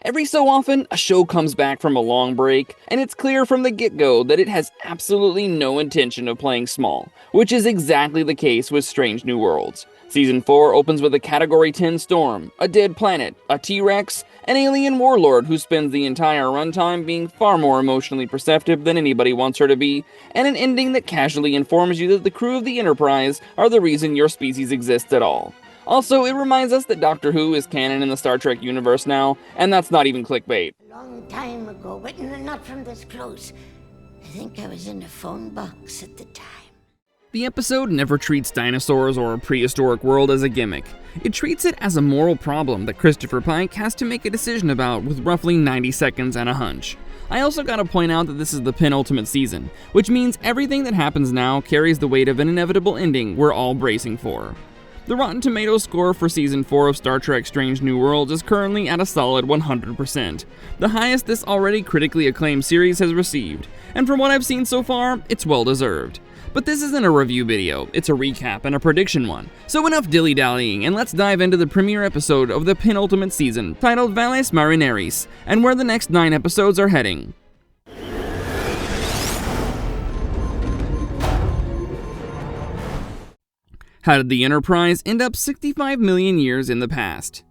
Every so often, a show comes back from a long break, and it's clear from the get-go that it has absolutely no intention of playing small, which is exactly the case with Strange New Worlds. Season 4 opens with a Category 10 storm, a dead planet, a T-Rex, an alien warlord who spends the entire runtime being far more emotionally perceptive than anybody wants her to be, and an ending that casually informs you that the crew of the Enterprise are the reason your species exists at all. Also, it reminds us that Doctor Who is canon in the Star Trek universe now, and that's not even clickbait. A long time ago, but not from this close. I think I was in a phone box at the time. The episode never treats dinosaurs or a prehistoric world as a gimmick. It treats it as a moral problem that Christopher Pike has to make a decision about with roughly 90 seconds and a hunch. I also gotta point out that this is the penultimate season, which means everything that happens now carries the weight of an inevitable ending we're all bracing for. The Rotten Tomatoes score for Season 4 of Star Trek Strange New Worlds is currently at a solid 100%, the highest this already critically acclaimed series has received, and from what I've seen so far, it's well deserved. But this isn't a review video, it's a recap and a prediction one, so enough dilly-dallying and let's dive into the premiere episode of the penultimate season, titled Valles Marineris, and where the next 9 episodes are heading. How did the Enterprise end up 65 million years in the past?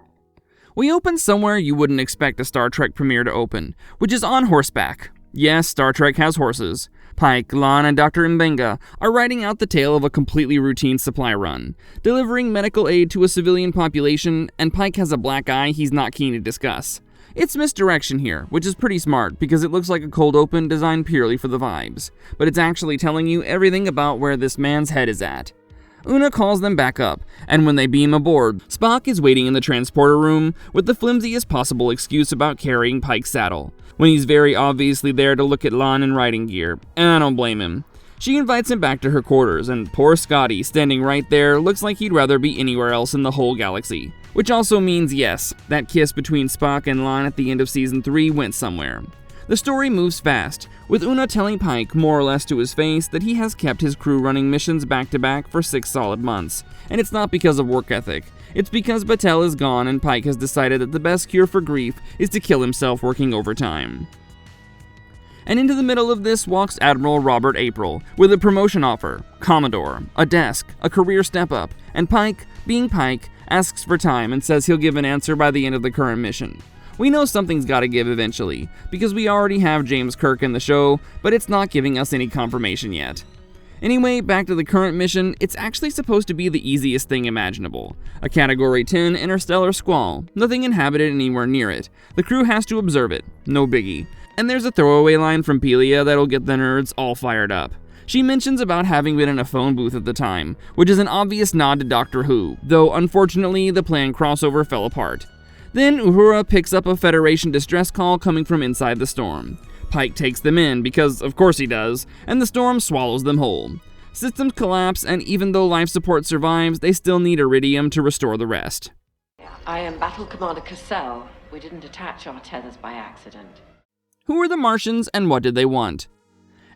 We open somewhere you wouldn't expect a Star Trek premiere to open, which is on horseback. Yes, Star Trek has horses. Pike, Lon, and Dr. Mbenga are riding out the tale of a completely routine supply run, delivering medical aid to a civilian population, and Pike has a black eye he's not keen to discuss. It's misdirection here, which is pretty smart because it looks like a cold open designed purely for the vibes, but it's actually telling you everything about where this man's head is at. Una calls them back up, and when they beam aboard, Spock is waiting in the transporter room with the flimsiest possible excuse about carrying Pike's saddle, when he's very obviously there to look at Lon in riding gear, and I don't blame him. She invites him back to her quarters, and poor Scotty, standing right there, looks like he'd rather be anywhere else in the whole galaxy. Which also means yes, that kiss between Spock and Lon at the end of Season 3 went somewhere. The story moves fast, with Una telling Pike more or less to his face that he has kept his crew running missions back-to-back for 6 solid months, and it's not because of work ethic. It's because Batel is gone and Pike has decided that the best cure for grief is to kill himself working overtime. And into the middle of this walks Admiral Robert April, with a promotion offer, Commodore, a desk, a career step-up, and Pike, being Pike, asks for time and says he'll give an answer by the end of the current mission. We know something's gotta give eventually, because we already have James Kirk in the show, but it's not giving us any confirmation yet. Anyway, back to the current mission, it's actually supposed to be the easiest thing imaginable. A Category 10 interstellar squall, nothing inhabited anywhere near it. The crew has to observe it, no biggie. And there's a throwaway line from Pelia that'll get the nerds all fired up. She mentions about having been in a phone booth at the time, which is an obvious nod to Doctor Who, though unfortunately the planned crossover fell apart. Then Uhura picks up a Federation distress call coming from inside the storm. Pike takes them in, because of course he does, and the storm swallows them whole. Systems collapse, and even though life support survives, they still need iridium to restore the rest. I am Battle Commander Cassell. We didn't attach our tethers by accident. Who are the Martians, and what did they want?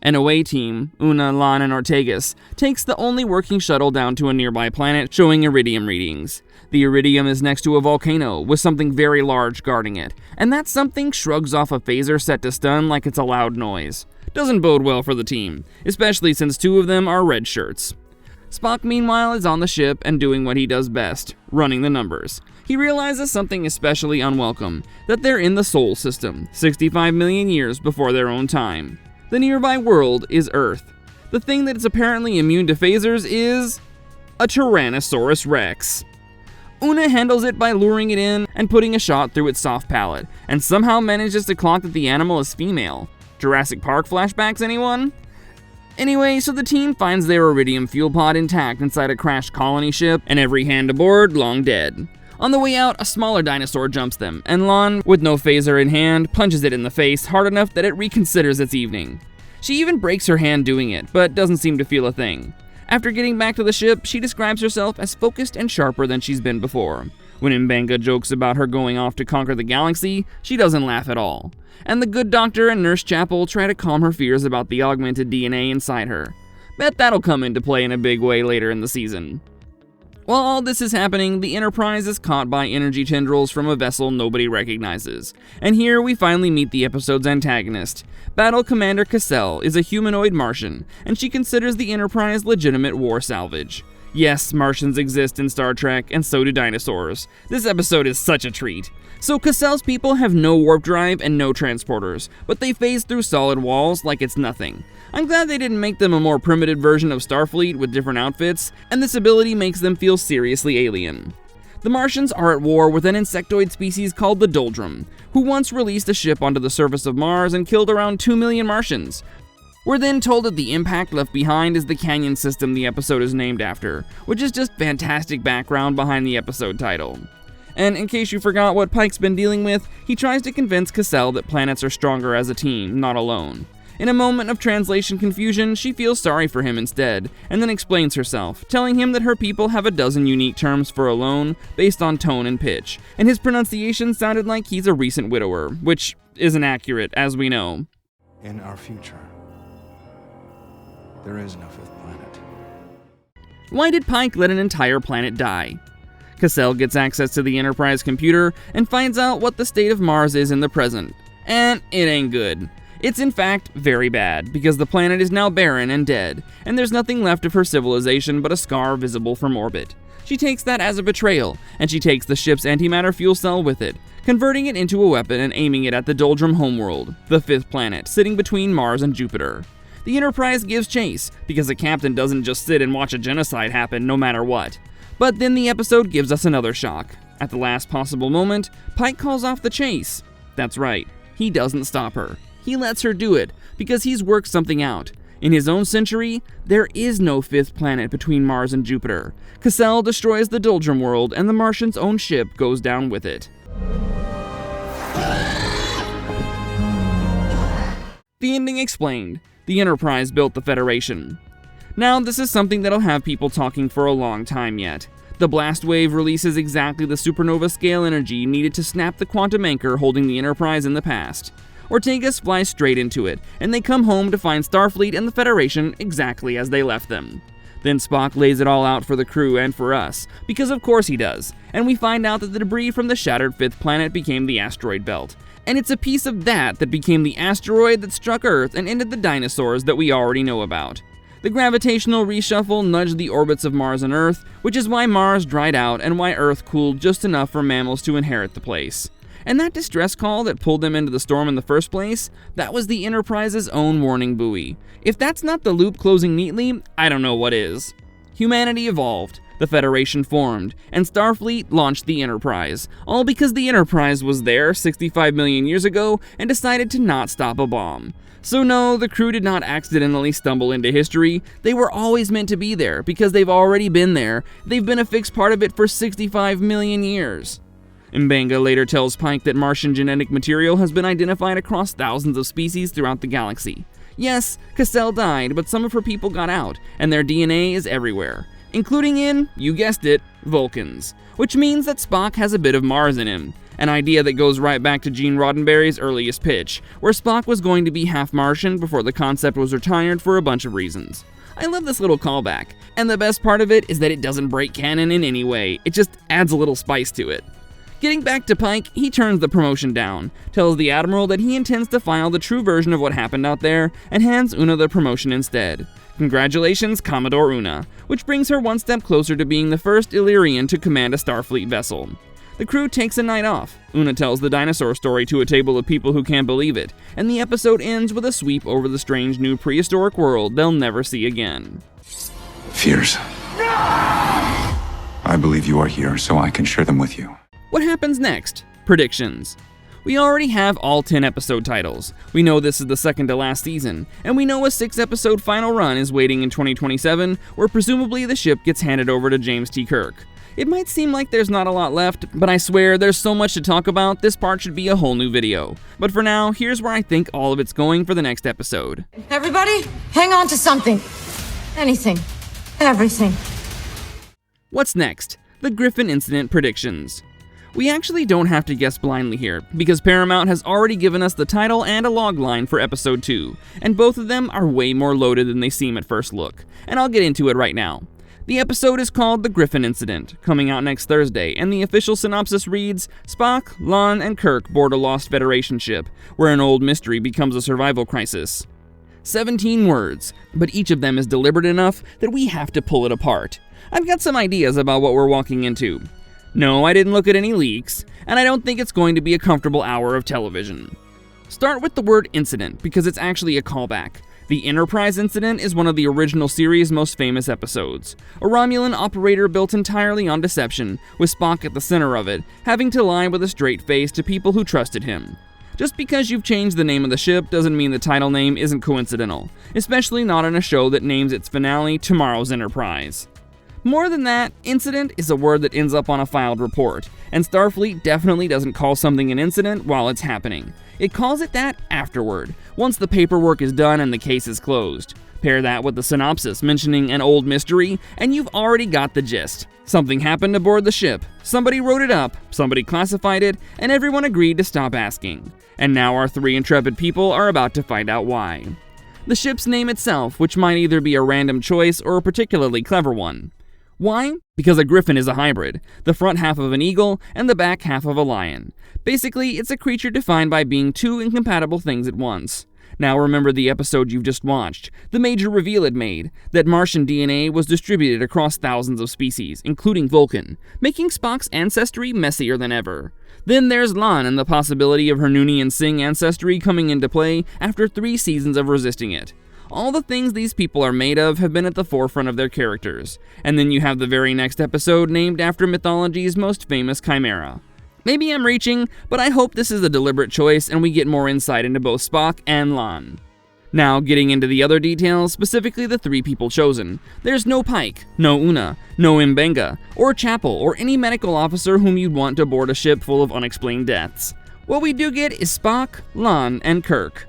An away team, Una, Lon, and Ortegas, takes the only working shuttle down to a nearby planet showing iridium readings. The iridium is next to a volcano, with something very large guarding it, and that something shrugs off a phaser set to stun like it's a loud noise. Doesn't bode well for the team, especially since 2 of them are red shirts. Spock, meanwhile, is on the ship and doing what he does best, running the numbers. He realizes something especially unwelcome, that they're in the Sol system, 65 million years before their own time. The nearby world is Earth. The thing that is apparently immune to phasers is a Tyrannosaurus Rex. Una handles it by luring it in and putting a shot through its soft palate, and somehow manages to clock that the animal is female. Jurassic Park flashbacks, anyone? Anyway, so the team finds their iridium fuel pod intact inside a crashed colony ship, and every hand aboard long dead. On the way out, a smaller dinosaur jumps them, and Lon, with no phaser in hand, punches it in the face hard enough that it reconsiders its evening. She even breaks her hand doing it, but doesn't seem to feel a thing. After getting back to the ship, she describes herself as focused and sharper than she's been before. When Mbenga jokes about her going off to conquer the galaxy, she doesn't laugh at all. And the good doctor and Nurse Chapel try to calm her fears about the augmented DNA inside her. Bet that'll come into play in a big way later in the season. While all this is happening, the Enterprise is caught by energy tendrils from a vessel nobody recognizes. And here we finally meet the episode's antagonist. Battle Commander Cassell is a humanoid Martian, and she considers the Enterprise legitimate war salvage. Yes, Martians exist in Star Trek, and so do dinosaurs. This episode is such a treat. So Cassell's people have no warp drive and no transporters, but they phase through solid walls like it's nothing. I'm glad they didn't make them a more primitive version of Starfleet with different outfits, and this ability makes them feel seriously alien. The Martians are at war with an insectoid species called the Doldrum, who once released a ship onto the surface of Mars and killed around 2 million Martians. We're then told that the impact left behind is the canyon system the episode is named after, which is just fantastic background behind the episode title. And in case you forgot what Pike's been dealing with, he tries to convince Cassell that planets are stronger as a team, not alone. In a moment of translation confusion, she feels sorry for him instead, and then explains herself, telling him that her people have a dozen unique terms for alone, based on tone and pitch, and his pronunciation sounded like he's a recent widower, which isn't accurate, as we know. In our future, there is no fifth planet. Why did Pike let an entire planet die? Cassell gets access to the Enterprise computer and finds out what the state of Mars is in the present. And it ain't good. It's in fact very bad, because the planet is now barren and dead, and there's nothing left of her civilization but a scar visible from orbit. She takes that as a betrayal, and she takes the ship's antimatter fuel cell with it, converting it into a weapon and aiming it at the Doldrum homeworld, the fifth planet, sitting between Mars and Jupiter. The Enterprise gives chase, because the captain doesn't just sit and watch a genocide happen no matter what. But then the episode gives us another shock. At the last possible moment, Pike calls off the chase. That's right, he doesn't stop her. He lets her do it, because he's worked something out. In his own century, there is no fifth planet between Mars and Jupiter. Cassell destroys the Doldrum world, and the Martian's own ship goes down with it. The ending explained. The Enterprise built the Federation. Now, this is something that'll have people talking for a long time yet. The blast wave releases exactly the supernova scale energy needed to snap the quantum anchor holding the Enterprise in the past. Ortegas flies straight into it, and they come home to find Starfleet and the Federation exactly as they left them. Then Spock lays it all out for the crew and for us, because of course he does, and we find out that the debris from the shattered fifth planet became the asteroid belt. And it's a piece of that became the asteroid that struck Earth and ended the dinosaurs that we already know about. The gravitational reshuffle nudged the orbits of Mars and Earth, which is why Mars dried out and why Earth cooled just enough for mammals to inherit the place. And that distress call that pulled them into the storm in the first place, that was the Enterprise's own warning buoy. If that's not the loop closing neatly, I don't know what is. Humanity evolved, the Federation formed, and Starfleet launched the Enterprise, all because the Enterprise was there 65 million years ago and decided to not stop a bomb. So no, the crew did not accidentally stumble into history. They were always meant to be there because they've already been there. They've been a fixed part of it for 65 million years. M'Benga later tells Pike that Martian genetic material has been identified across thousands of species throughout the galaxy. Yes, Cassell died, but some of her people got out, and their DNA is everywhere, including in, you guessed it, Vulcans, which means that Spock has a bit of Mars in him, an idea that goes right back to Gene Roddenberry's earliest pitch, where Spock was going to be half Martian before the concept was retired for a bunch of reasons. I love this little callback, and the best part of it is that it doesn't break canon in any way, it just adds a little spice to it. Getting back to Pike, he turns the promotion down, tells the Admiral that he intends to file the true version of what happened out there, and hands Una the promotion instead. Congratulations, Commodore Una, which brings her one step closer to being the first Illyrian to command a Starfleet vessel. The crew takes a night off. Una tells the dinosaur story to a table of people who can't believe it, and the episode ends with a sweep over the strange new prehistoric world they'll never see again. Fears. I believe you are here, so I can share them with you. What happens next? Predictions. We already have all 10 episode titles. We know this is the second to last season, and we know a 6-episode final run is waiting in 2027, where presumably the ship gets handed over to James T. Kirk. It might seem like there's not a lot left, but I swear there's so much to talk about, this part should be a whole new video. But for now, here's where I think all of it's going for the next episode. Everybody, hang on to something. Anything. Everything. What's next? The Griffin Incident predictions. We actually don't have to guess blindly here, because Paramount has already given us the title and a log line for episode 2, and both of them are way more loaded than they seem at first look, and I'll get into it right now. The episode is called The Griffin Incident, coming out next Thursday, and the official synopsis reads, Spock, Lon, and Kirk board a lost Federation ship, where an old mystery becomes a survival crisis. 17 words, but each of them is deliberate enough that we have to pull it apart. I've got some ideas about what we're walking into. No, I didn't look at any leaks, and I don't think it's going to be a comfortable hour of television. Start with the word incident, because it's actually a callback. The Enterprise incident is one of the original series' most famous episodes. A Romulan operator built entirely on deception, with Spock at the center of it, having to lie with a straight face to people who trusted him. Just because you've changed the name of the ship doesn't mean the title name isn't coincidental, especially not in a show that names its finale Tomorrow's Enterprise. More than that, incident is a word that ends up on a filed report, and Starfleet definitely doesn't call something an incident while it's happening. It calls it that afterward, once the paperwork is done and the case is closed. Pair that with the synopsis mentioning an old mystery, and you've already got the gist. Something happened aboard the ship, somebody wrote it up, somebody classified it, and everyone agreed to stop asking. And now our three intrepid people are about to find out why. The ship's name itself, which might either be a random choice or a particularly clever one. Why? Because a griffin is a hybrid, the front half of an eagle and the back half of a lion. Basically, it's a creature defined by being two incompatible things at once. Now remember the episode you've just watched, the major reveal it made, that Martian DNA was distributed across thousands of species, including Vulcan, making Spock's ancestry messier than ever. Then there's Lon and the possibility of her Noonien Singh ancestry coming into play after 3 seasons of resisting it. All the things these people are made of have been at the forefront of their characters. And then you have the very next episode named after mythology's most famous chimera. Maybe I'm reaching, but I hope this is a deliberate choice and we get more insight into both Spock and Lon. Now, getting into the other details, specifically the 3 people chosen. There's no Pike, no Una, no Mbenga, or Chapel, or any medical officer whom you'd want to board a ship full of unexplained deaths. What we do get is Spock, Lon, and Kirk.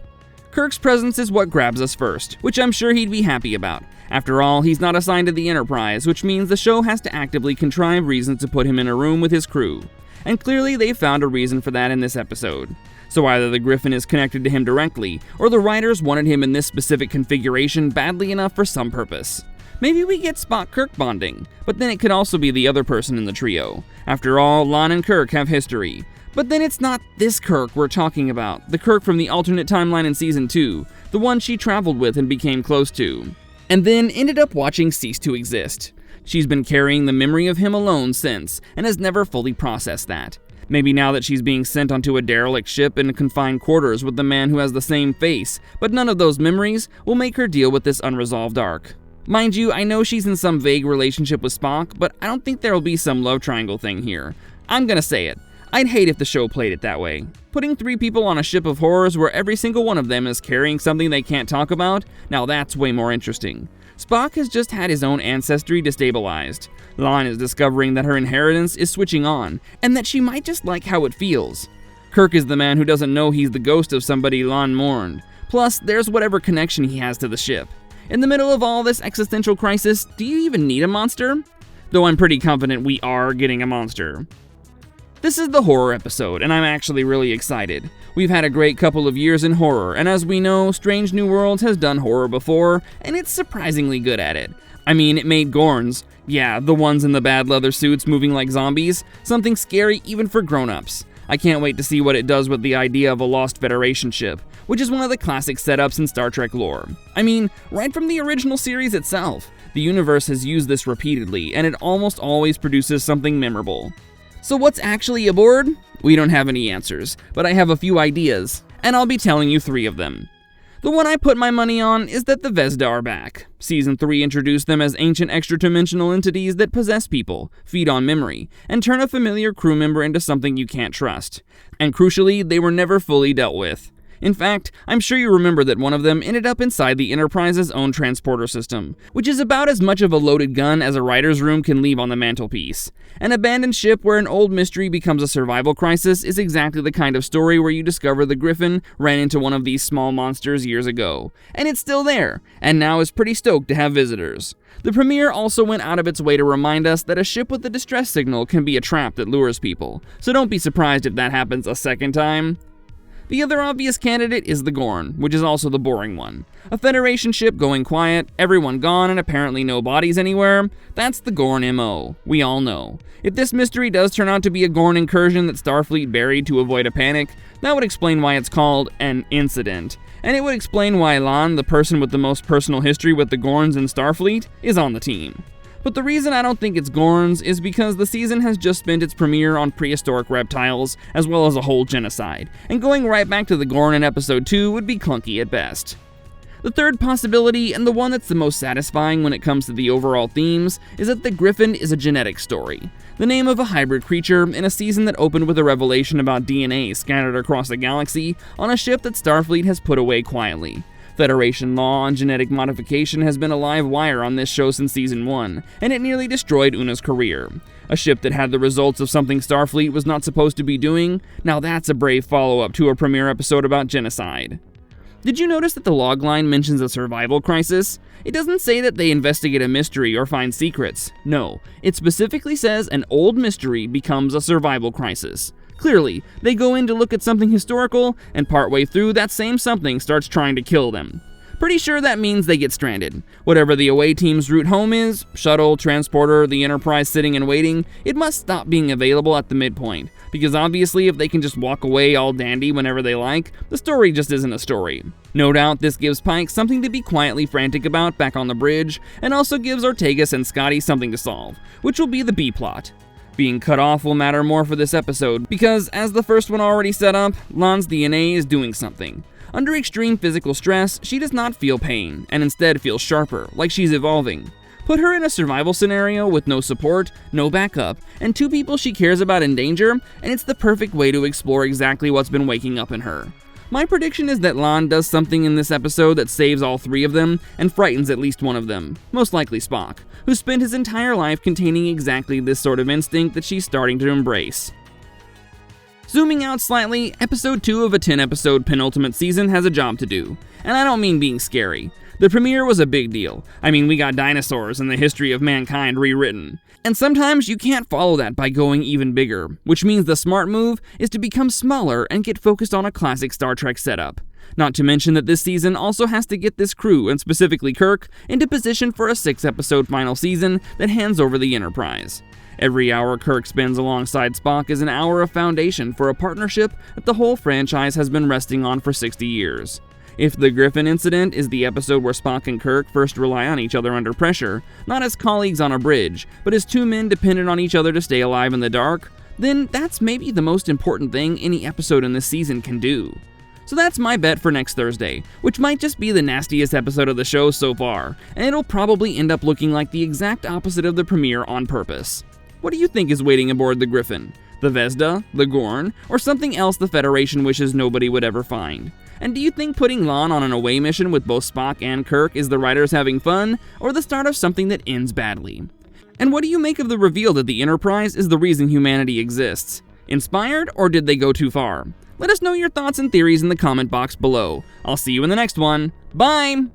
Kirk's presence is what grabs us first, which I'm sure he'd be happy about. After all, he's not assigned to the Enterprise, which means the show has to actively contrive reasons to put him in a room with his crew. And clearly they've found a reason for that in this episode. So either the Griffin is connected to him directly, or the writers wanted him in this specific configuration badly enough for some purpose. Maybe we get Spock-Kirk bonding, but then it could also be the other person in the trio. After all, Lon and Kirk have history. But then it's not this Kirk we're talking about, the Kirk from the alternate timeline in Season 2, the one she traveled with and became close to. And then ended up watching cease to exist. She's been carrying the memory of him alone since, and has never fully processed that. Maybe now that she's being sent onto a derelict ship in confined quarters with the man who has the same face, but none of those memories, will make her deal with this unresolved arc. Mind you, I know she's in some vague relationship with Spock, but I don't think there'll be some love triangle thing here. I'm gonna say it. I'd hate if the show played it that way. Putting 3 people on a ship of horrors where every single one of them is carrying something they can't talk about, now that's way more interesting. Spock has just had his own ancestry destabilized. Lon is discovering that her inheritance is switching on, and that she might just like how it feels. Kirk is the man who doesn't know he's the ghost of somebody Lon mourned. Plus, there's whatever connection he has to the ship. In the middle of all this existential crisis, do you even need a monster? Though I'm pretty confident we are getting a monster. This is the horror episode, and I'm actually really excited. We've had a great couple of years in horror, and as we know, Strange New Worlds has done horror before, and it's surprisingly good at it. I mean, it made Gorns, yeah, the ones in the bad leather suits moving like zombies, something scary even for grown-ups. I can't wait to see what it does with the idea of a lost Federation ship, which is one of the classic setups in Star Trek lore. I mean, right from the original series itself, the universe has used this repeatedly, and it almost always produces something memorable. So what's actually aboard? We don't have any answers, but I have a few ideas, and I'll be telling you 3 of them. The one I put my money on is that the Vesda are back. Season 3 introduced them as ancient extra-dimensional entities that possess people, feed on memory, and turn a familiar crew member into something you can't trust. And crucially, they were never fully dealt with. In fact, I'm sure you remember that one of them ended up inside the Enterprise's own transporter system, which is about as much of a loaded gun as a writer's room can leave on the mantelpiece. An abandoned ship where an old mystery becomes a survival crisis is exactly the kind of story where you discover the Griffin ran into one of these small monsters years ago, and it's still there, and now is pretty stoked to have visitors. The premiere also went out of its way to remind us that a ship with a distress signal can be a trap that lures people, so don't be surprised if that happens a second time. The other obvious candidate is the Gorn, which is also the boring one. A Federation ship going quiet, everyone gone and apparently no bodies anywhere. That's the Gorn MO, we all know. If this mystery does turn out to be a Gorn incursion that Starfleet buried to avoid a panic, that would explain why it's called an incident. And it would explain why Lon, the person with the most personal history with the Gorns in Starfleet, is on the team. But the reason I don't think it's Gorns is because the season has just spent its premiere on prehistoric reptiles, as well as a whole genocide, and going right back to the Gorn in episode 2 would be clunky at best. The third possibility, and the one that's the most satisfying when it comes to the overall themes, is that the Griffin is a genetic story. The name of a hybrid creature in a season that opened with a revelation about DNA scattered across the galaxy on a ship that Starfleet has put away quietly. Federation law on genetic modification has been a live wire on this show since season 1, and it nearly destroyed Una's career. A ship that had the results of something Starfleet was not supposed to be doing, now that's a brave follow-up to a premiere episode about genocide. Did you notice that the logline mentions a survival crisis? It doesn't say that they investigate a mystery or find secrets. No, it specifically says an old mystery becomes a survival crisis. Clearly, they go in to look at something historical, and partway through, that same something starts trying to kill them. Pretty sure that means they get stranded. Whatever the away team's route home is, shuttle, transporter, the Enterprise sitting and waiting, it must stop being available at the midpoint. Because obviously, if they can just walk away all dandy whenever they like, the story just isn't a story. No doubt this gives Pike something to be quietly frantic about back on the bridge, and also gives Ortegas and Scotty something to solve, which will be the B-plot. Being cut off will matter more for this episode, because as the first one already set up, Lon's DNA is doing something. Under extreme physical stress, she does not feel pain, and instead feels sharper, like she's evolving. Put her in a survival scenario with no support, no backup, and 2 people she cares about in danger, and it's the perfect way to explore exactly what's been waking up in her. My prediction is that Lon does something in this episode that saves all 3 of them and frightens at least one of them, most likely Spock, who spent his entire life containing exactly this sort of instinct that she's starting to embrace. Zooming out slightly, episode 2 of a 10-episode penultimate season has a job to do, and I don't mean being scary. The premiere was a big deal. I mean, we got dinosaurs and the history of mankind rewritten. And sometimes you can't follow that by going even bigger, which means the smart move is to become smaller and get focused on a classic Star Trek setup. Not to mention that this season also has to get this crew, and specifically Kirk, into position for a 6-episode final season that hands over the Enterprise. Every hour Kirk spends alongside Spock is an hour of foundation for a partnership that the whole franchise has been resting on for 60 years. If the Griffin Incident is the episode where Spock and Kirk first rely on each other under pressure, not as colleagues on a bridge, but as 2 men dependent on each other to stay alive in the dark, then that's maybe the most important thing any episode in this season can do. So that's my bet for next Thursday, which might just be the nastiest episode of the show so far, and it'll probably end up looking like the exact opposite of the premiere on purpose. What do you think is waiting aboard the Griffin? The Vesda, the Gorn, or something else the Federation wishes nobody would ever find? And do you think putting Lon on an away mission with both Spock and Kirk is the writers having fun, or the start of something that ends badly? And what do you make of the reveal that the Enterprise is the reason humanity exists? Inspired, or did they go too far? Let us know your thoughts and theories in the comment box below. I'll see you in the next one. Bye!